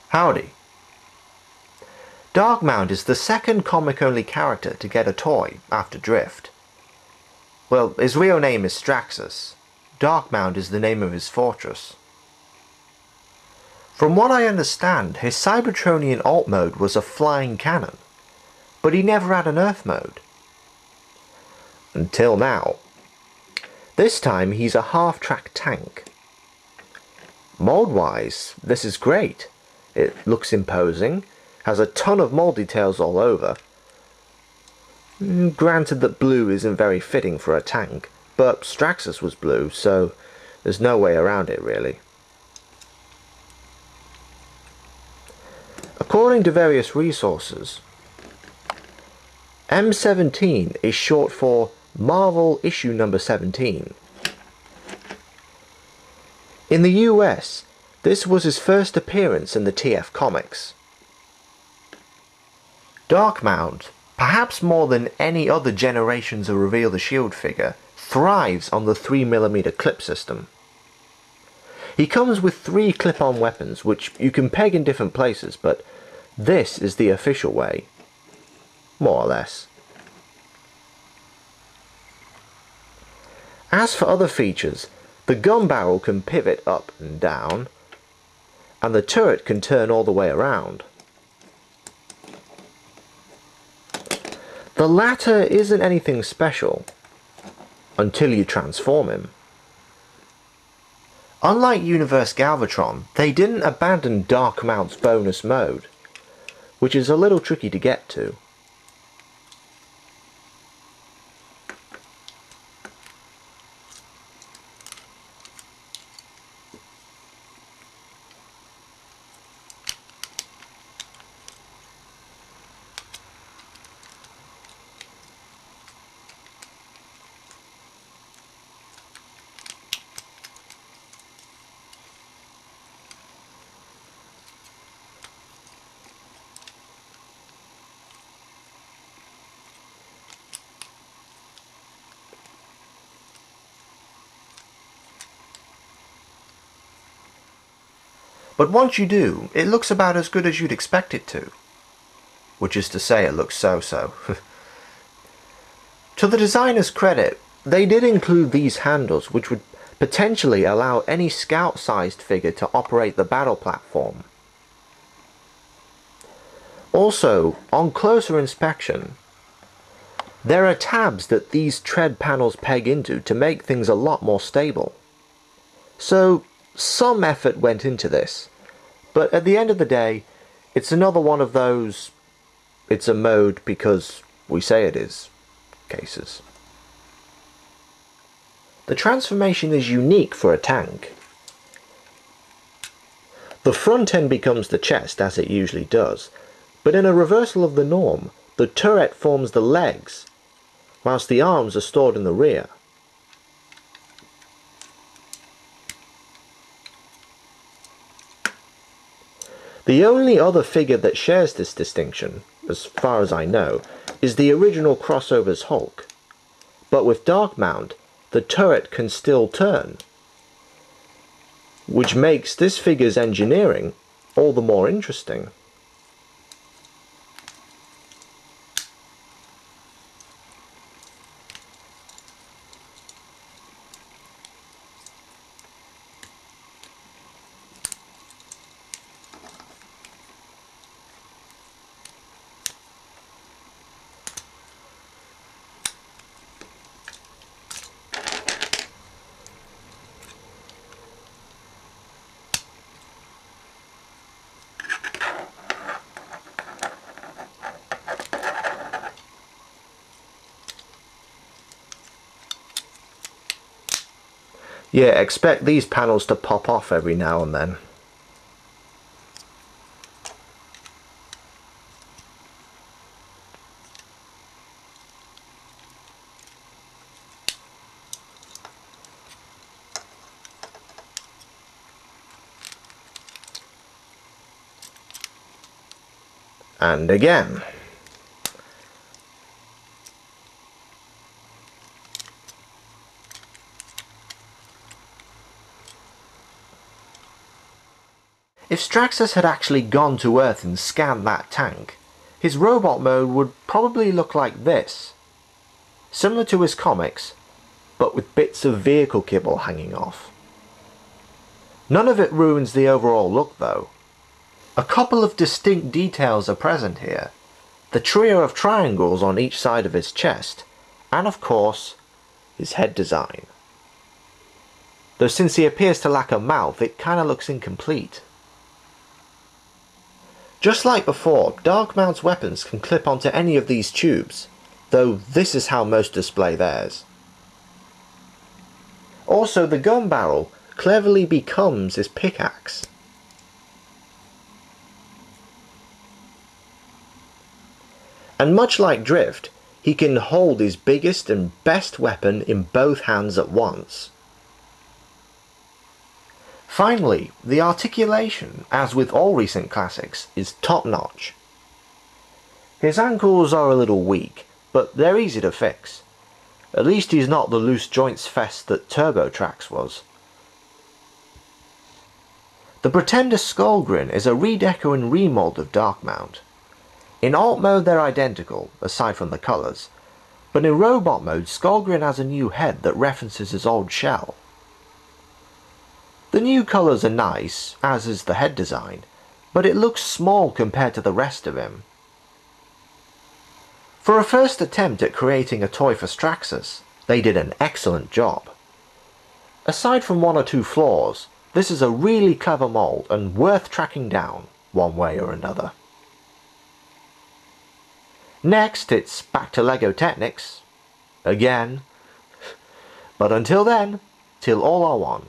Howdy. Darkmount is the second comic-only character to get a toy after Drift. Well, his real name is Straxus. Darkmount is the name of his fortress. From what I understand, his Cybertronian alt mode was a flying cannon, but he never had an Earth mode. Until now. This time he's a half-track tank. Mold-wise, this is great. It looks imposing, has a ton of mold details all over. Granted that blue isn't very fitting for a tank, but Straxus was blue, so there's no way around it really. According to various resources, M17 is short for Marvel issue number 17. In the US, this was his first appearance in the TF comics. Darkmount, perhaps more than any other Generations of Reveal the Shield figure, thrives on the 3mm clip system. He comes with 3 clip-on weapons which you can peg in different places, but this is the official way. More or less. As for other features, the gun barrel can pivot up and down, and the turret can turn all the way around. The latter isn't anything special, until you transform him. Unlike Universe Galvatron, they didn't abandon Darkmount's bonus mode, which is a little tricky to get to. But once you do, it looks about as good as you'd expect it to. Which is to say, it looks so-so. To the designer's credit, they did include these handles which would potentially allow any scout-sized figure to operate the battle platform. Also, on closer inspection, there are tabs that these tread panels peg into to make things a lot more stable. So, some effort went into this, but at the end of the day, it's another one of those "it's a mode because we say it is" cases. The transformation is unique for a tank. The front end becomes the chest as it usually does, but in a reversal of the norm, the turret forms the legs, whilst the arms are stored in the rear. The only other figure that shares this distinction, as far as I know, is the original Crossover's Hulk. But with Darkmount, the turret can still turn, which makes this figure's engineering all the more interesting. Yeah, expect these panels to pop off every now and then. And again. If Straxus had actually gone to Earth and scanned that tank, his robot mode would probably look like this. Similar to his comics, but with bits of vehicle kibble hanging off. None of it ruins the overall look though. A couple of distinct details are present here. The trio of triangles on each side of his chest, and of course, his head design. Though since he appears to lack a mouth, it kinda looks incomplete. Just like before, Darkmount's weapons can clip onto any of these tubes, though this is how most display theirs. Also, the gun barrel cleverly becomes his pickaxe. And much like Drift, he can hold his biggest and best weapon in both hands at once. Finally, the articulation, as with all recent classics, is top-notch. His ankles are a little weak, but they're easy to fix. At least he's not the loose joints fest that TurboTrax was. The Pretender skull grin is a redeco and remold of Darkmount. In alt mode they're identical, aside from the colours, but in robot mode Skullgrin has a new head that references his old shell. The new colours are nice, as is the head design, but it looks small compared to the rest of him. For a first attempt at creating a toy for Straxus, they did an excellent job. Aside from one or two flaws, this is a really clever mould and worth tracking down, one way or another. Next, it's back to LEGO Technics. Again. But until then, till all are one.